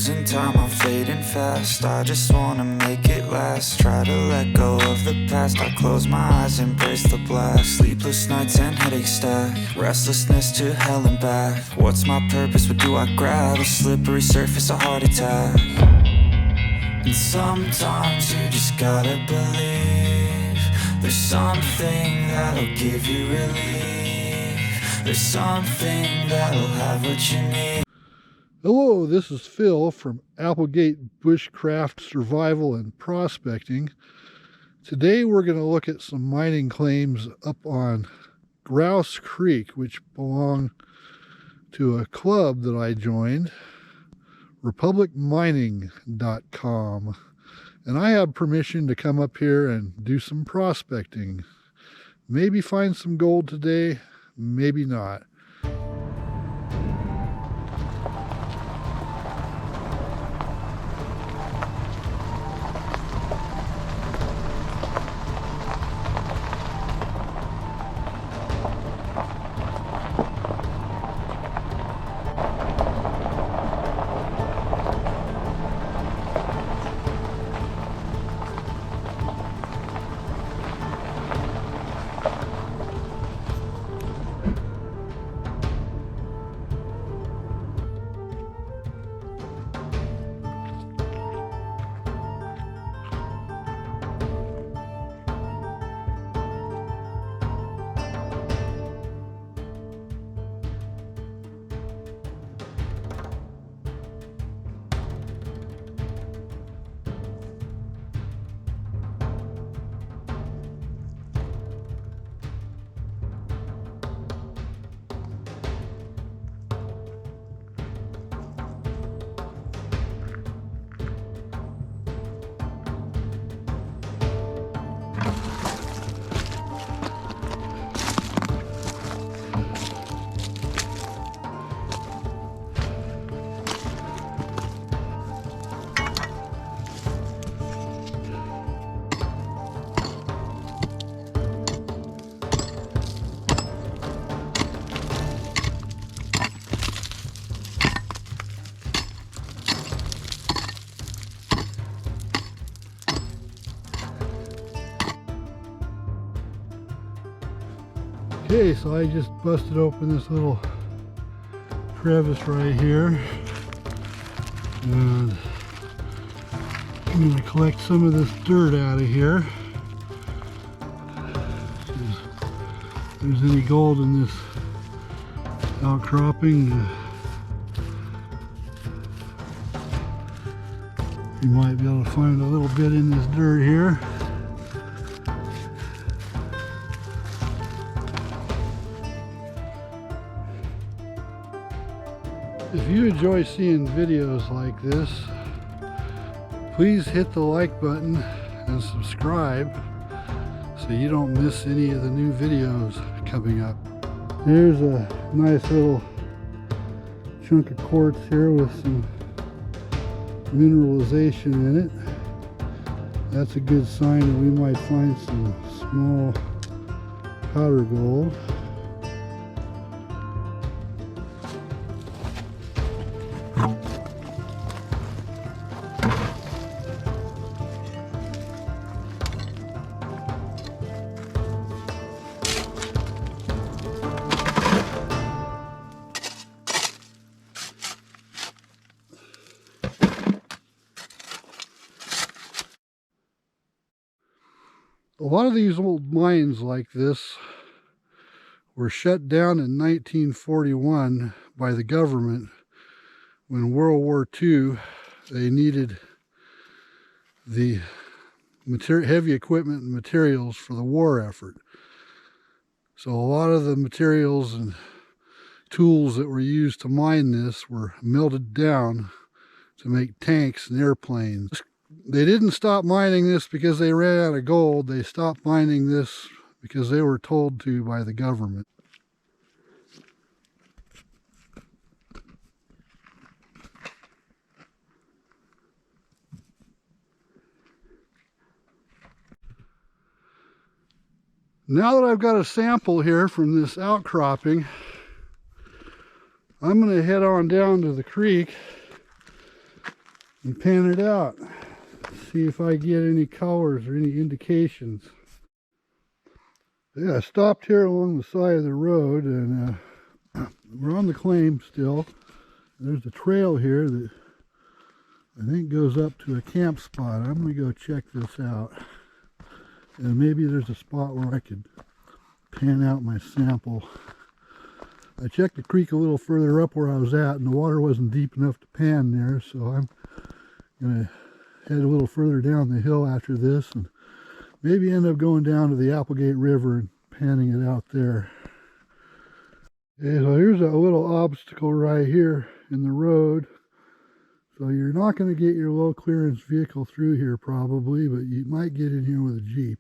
losing time, I'm fading fast. I just wanna make it last. Try to let go of the past. I close my eyes, embrace the blast. Sleepless nights and headaches stack. Restlessness to hell and back. What's my purpose? What do I grab? A slippery surface, a heart attack. And sometimes you just gotta believe there's something that'll give you relief. There's something that'll have what you need. Hello, this is Phil from Applegate Bushcraft Survival and Prospecting. Today we're going to look at some mining claims up on Grouse Creek, which belong to a club that I joined, republicmining.com. And I have permission to come up here and do some prospecting. Maybe find some gold today, maybe not. Okay, so I just busted open this little crevice right here, and I'm going to collect some of this dirt out of here. If there's any gold in this outcropping, you might be able to find a little bit in this dirt here. If you enjoy seeing videos like this, please hit the like button and subscribe so you don't miss any of the new videos coming up. Here's a nice little chunk of quartz here with some mineralization in it. That's a good sign that we might find some small powder gold. A lot of these old mines like this were shut down in 1941 by the government when World War II. They needed the heavy equipment and materials for the war effort. So a lot of the materials and tools that were used to mine this were melted down to make tanks and airplanes. They didn't stop mining this because they ran out of gold. They stopped mining this because they were told to by the government. Now that I've got a sample here from this outcropping, I'm going to head on down to the creek and pan it out. See if I get any colors or any indications. Yeah, I stopped here along the side of the road, and we're on the claim still. There's a trail here that I think goes up to a camp spot. I'm going to go check this out. And maybe there's a spot where I could pan out my sample. I checked the creek a little further up where I was at, and the water wasn't deep enough to pan there, so I'm going to head a little further down the hill after this and maybe end up going down to the Applegate River and panning it out there. Okay, so here's a little obstacle right here in the road. So you're not going to get your low clearance vehicle through here probably, but you might get in here with a Jeep.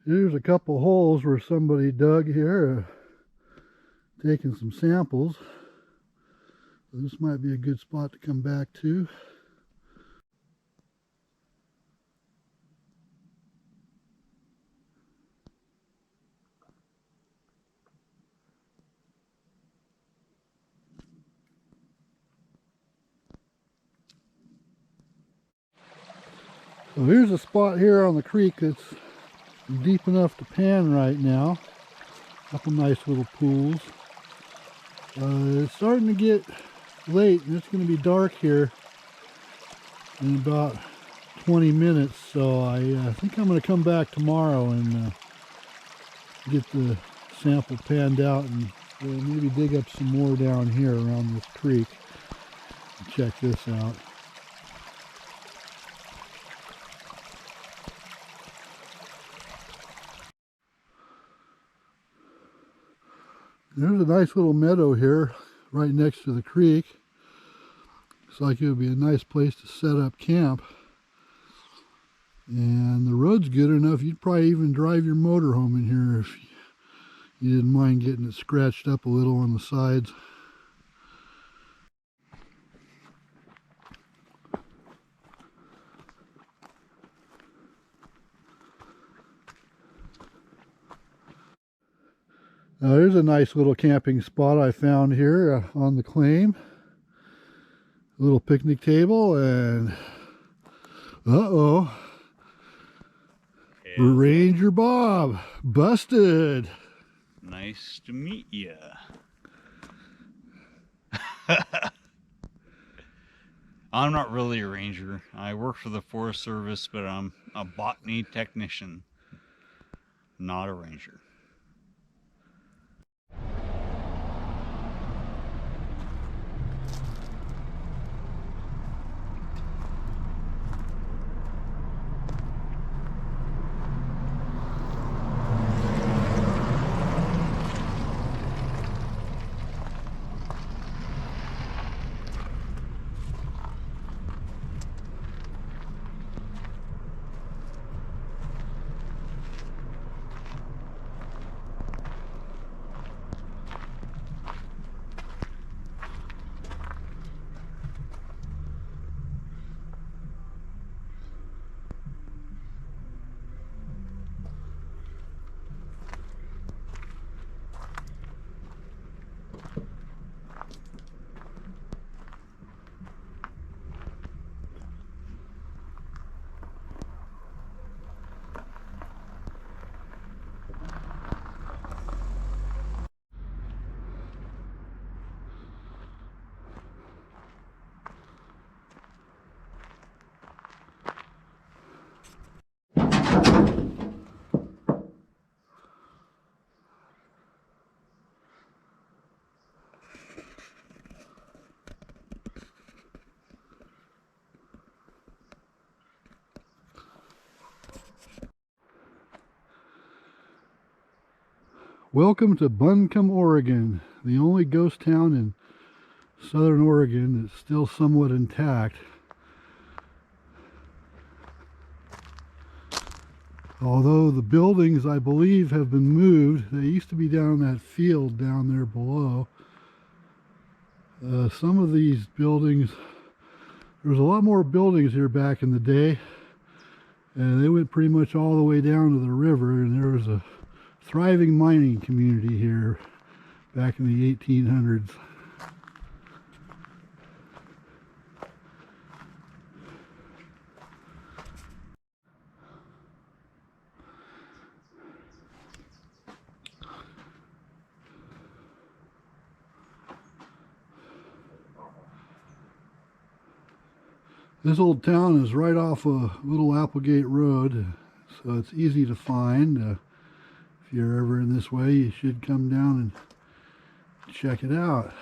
Here's a couple holes where somebody dug here, taking some samples. So this might be a good spot to come back to. So here's a spot here on the creek that's deep enough to pan right now. Couple nice little pools. It's starting to get late and it's going to be dark here in about 20 minutes, so I think I'm going to come back tomorrow and get the sample panned out and maybe dig up some more down here around this creek and check this out. There's a nice little meadow here right next to the creek. Looks like it would be a nice place to set up camp. And the road's good enough, you'd probably even drive your motorhome in here if you didn't mind getting it scratched up a little on the sides. Now there's a nice little camping spot I found here on the claim. A little picnic table and uh-oh. Ranger Bob, busted. Nice to meet ya. I'm not really a ranger. I work for the Forest Service, but I'm a botany technician, not a ranger. Welcome to Buncom, Oregon, the only ghost town in southern Oregon that's still somewhat intact. Although the buildings, I believe, have been moved. They used to be down that field down there below. Some of these buildings, there was a lot more buildings here back in the day, and they went pretty much all the way down to the river, and there was a thriving mining community here back in the 1800s. This old town is right off a Little Applegate Road, so it's easy to find. If you're ever in this way, you should come down and check it out.